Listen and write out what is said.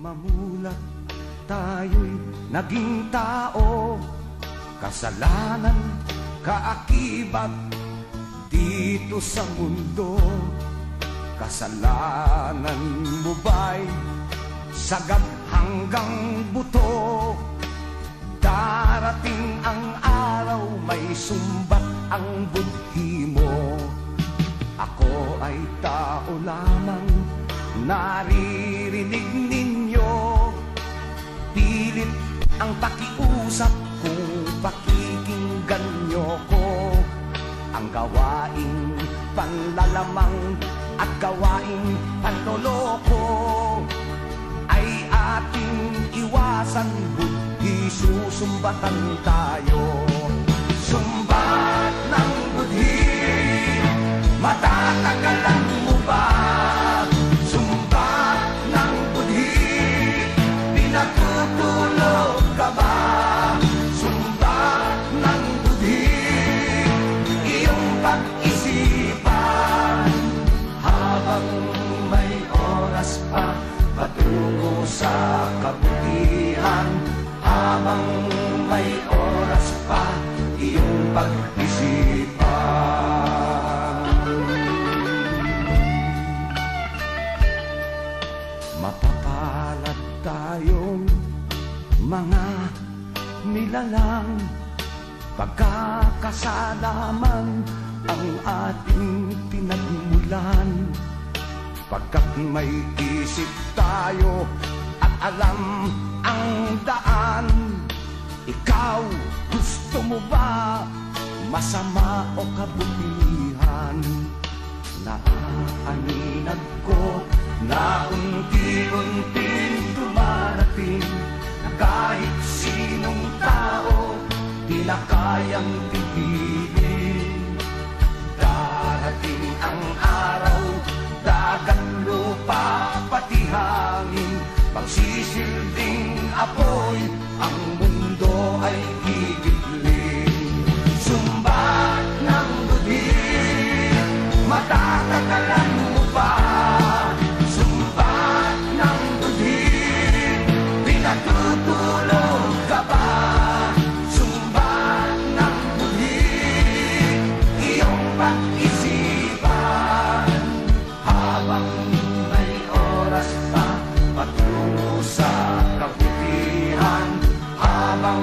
mamulat tayo'y naging tao, kasalanan kaakibat dito sa mundo. Kasalanan mo ba'y sagad hanggang buto? Darating ang araw, may sumbat ang budhi mo. Ako ay tao lamang, naririnig ninyo. Pilit ang pakiusap kung pakikinggan nyo ko. Ang gawaing panlalamang at gawaing panloloko ay ating iwasan, budhi susumbatan tayo. Sumbat ng budhi, matatagalan mo ba? Sumbat ng budhi, pinatutulog ka ba? Sumbat ng budhi, iyong pag-isipan habang may oras pa patungo sa kabutihan. Habang may oras pa, iyong pag-isipan. Mapapalad tayong mga nilalang, pagkakasalaman ang ating pinagmulan. Pagkat may isip tayo at alam ang daan. Ikaw, gusto mo ba masama o kabutihan? Naaaninag ko na unti-unting dumarating na kahit sinong tao di na kayang pipilin. Darating ang araw, dagat, lupa, pati hangin, magsisilbing apoy, ang mundo ay gigitling. Sumbat ng budhi, matatagalan mo ba? Sumbat ng budhi, pinatutulog ka ba? Sumbat ng budhi, iyong pag-isipan habang may oras pa patungo sa kabutihan. Habang